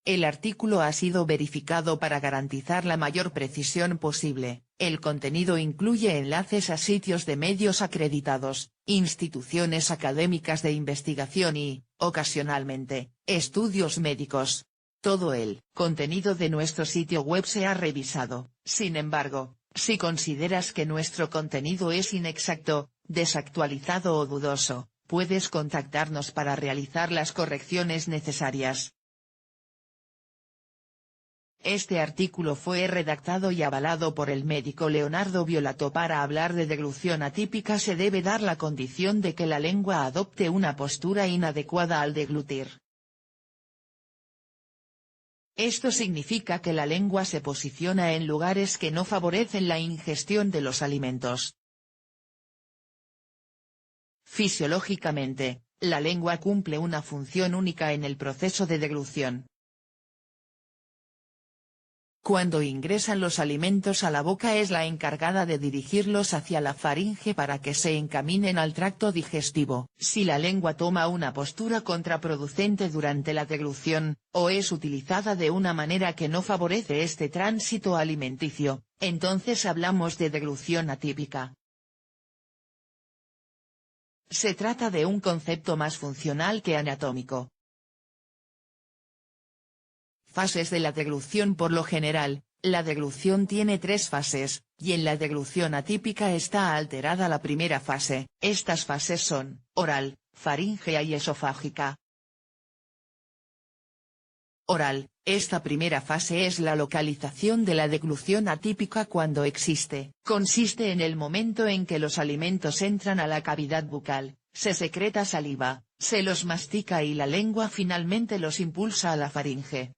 El artículo ha sido verificado para garantizar la mayor precisión posible. El contenido incluye enlaces a sitios de medios acreditados, instituciones académicas de investigación y, ocasionalmente, estudios médicos. Todo el contenido de nuestro sitio web se ha revisado. Sin embargo, si consideras que nuestro contenido es inexacto, desactualizado o dudoso, puedes contactarnos para realizar las correcciones necesarias. Este artículo fue redactado y avalado por el médico Leonardo Violato. Para hablar de deglución atípica se debe dar la condición de que la lengua adopte una postura inadecuada al deglutir. Esto significa que la lengua se posiciona en lugares que no favorecen la ingestión de los alimentos. Fisiológicamente, la lengua cumple una función única en el proceso de deglución. Cuando ingresan los alimentos a la boca es la encargada de dirigirlos hacia la faringe para que se encaminen al tracto digestivo. Si la lengua toma una postura contraproducente durante la deglución, o es utilizada de una manera que no favorece este tránsito alimenticio, entonces hablamos de deglución atípica. Se trata de un concepto más funcional que anatómico. Fases de la deglución. Por lo general, la deglución tiene 3 fases, y en la deglución atípica está alterada la primera fase. Estas fases son, oral, faríngea y esofágica. Oral, esta primera fase es la localización de la deglución atípica cuando existe. Consiste en el momento en que los alimentos entran a la cavidad bucal, se secreta saliva, se los mastica y la lengua finalmente los impulsa a la faringe.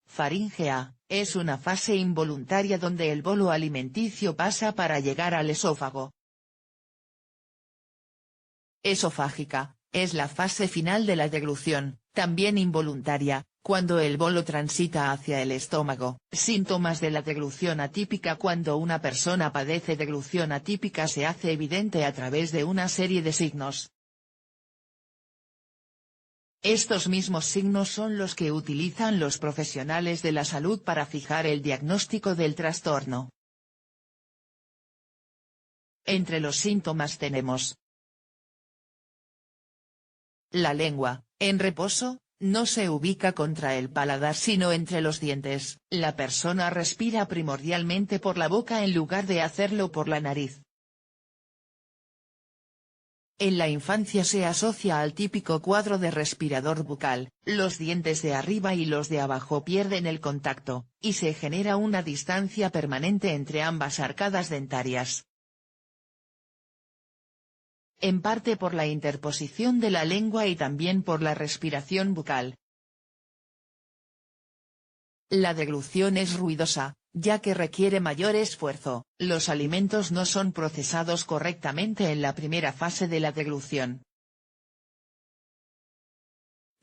Faríngea, es una fase involuntaria donde el bolo alimenticio pasa para llegar al esófago. Esofágica, es la fase final de la deglución, también involuntaria, cuando el bolo transita hacia el estómago. Síntomas de la deglución atípica. Cuando una persona padece deglución atípica se hace evidente a través de una serie de signos. Estos mismos signos son los que utilizan los profesionales de la salud para fijar el diagnóstico del trastorno. Entre los síntomas tenemos: la lengua, en reposo, no se ubica contra el paladar sino entre los dientes. La persona respira primordialmente por la boca en lugar de hacerlo por la nariz. En la infancia se asocia al típico cuadro de respirador bucal, los dientes de arriba y los de abajo pierden el contacto, y se genera una distancia permanente entre ambas arcadas dentarias. En parte por la interposición de la lengua y también por la respiración bucal. La deglución es ruidosa, ya que requiere mayor esfuerzo. Los alimentos no son procesados correctamente en la primera fase de la deglución.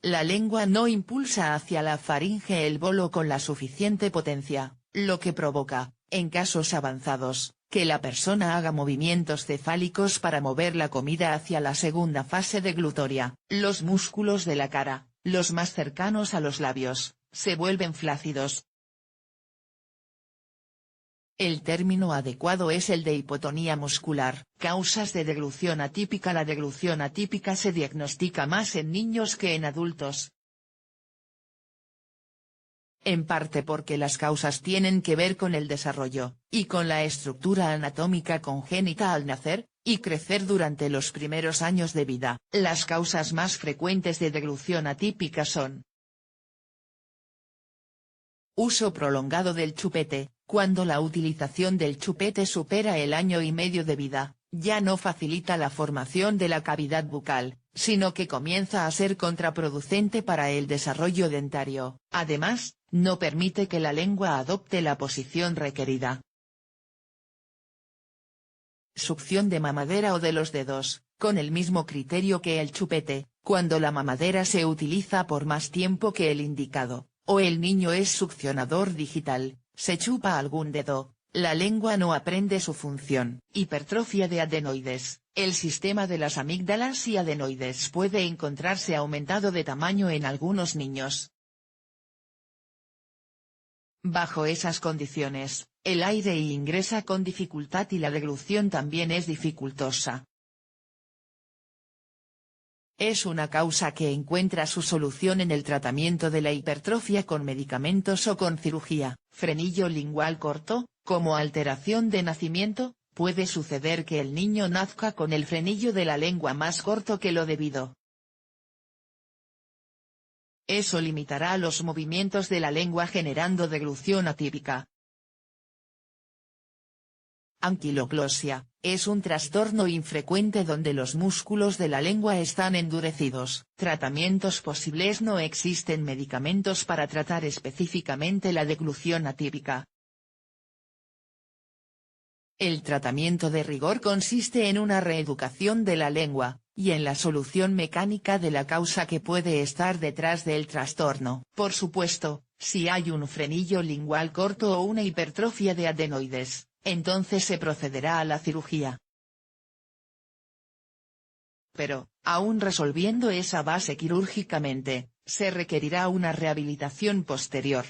La lengua no impulsa hacia la faringe el bolo con la suficiente potencia, lo que provoca, en casos avanzados, que la persona haga movimientos cefálicos para mover la comida hacia la segunda fase deglutoria. Los músculos de la cara, los más cercanos a los labios, se vuelven flácidos. El término adecuado es el de hipotonía muscular. Causas de deglución atípica. La deglución atípica se diagnostica más en niños que en adultos. En parte porque las causas tienen que ver con el desarrollo, y con la estructura anatómica congénita al nacer, y crecer durante los primeros años de vida. Las causas más frecuentes de deglución atípica son: uso prolongado del chupete. Cuando la utilización del chupete supera el año y medio de vida, ya no facilita la formación de la cavidad bucal, sino que comienza a ser contraproducente para el desarrollo dentario. Además, no permite que la lengua adopte la posición requerida. Succión de mamadera o de los dedos, con el mismo criterio que el chupete, cuando la mamadera se utiliza por más tiempo que el indicado, o el niño es succionador digital, se chupa algún dedo, la lengua no aprende su función. Hipertrofia de adenoides. El sistema de las amígdalas y adenoides puede encontrarse aumentado de tamaño en algunos niños. Bajo esas condiciones, el aire ingresa con dificultad y la deglución también es dificultosa. Es una causa que encuentra su solución en el tratamiento de la hipertrofia con medicamentos o con cirugía. Frenillo lingual corto, como alteración de nacimiento, puede suceder que el niño nazca con el frenillo de la lengua más corto que lo debido. Eso limitará los movimientos de la lengua generando deglución atípica. Anquiloclosia, es un trastorno infrecuente donde los músculos de la lengua están endurecidos. Tratamientos posibles: no existen medicamentos para tratar específicamente la deglución atípica. El tratamiento de rigor consiste en una reeducación de la lengua, y en la solución mecánica de la causa que puede estar detrás del trastorno. Por supuesto, si hay un frenillo lingual corto o una hipertrofia de adenoides, entonces se procederá a la cirugía. Pero, aún resolviendo esa base quirúrgicamente, se requerirá una rehabilitación posterior.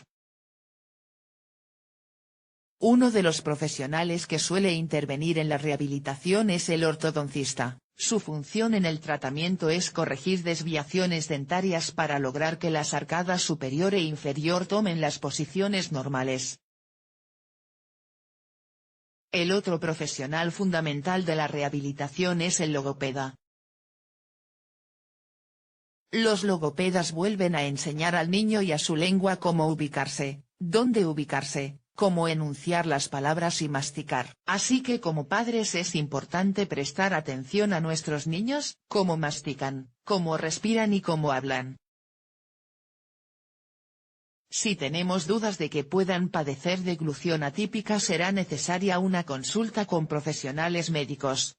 Uno de los profesionales que suele intervenir en la rehabilitación es el ortodoncista. Su función en el tratamiento es corregir desviaciones dentarias para lograr que las arcadas superior e inferior tomen las posiciones normales. El otro profesional fundamental de la rehabilitación es el logopeda. Los logopedas vuelven a enseñar al niño y a su lengua cómo ubicarse, dónde ubicarse, cómo enunciar las palabras y masticar. Así que como padres es importante prestar atención a nuestros niños, cómo mastican, cómo respiran y cómo hablan. Si tenemos dudas de que puedan padecer deglución atípica, será necesaria una consulta con profesionales médicos.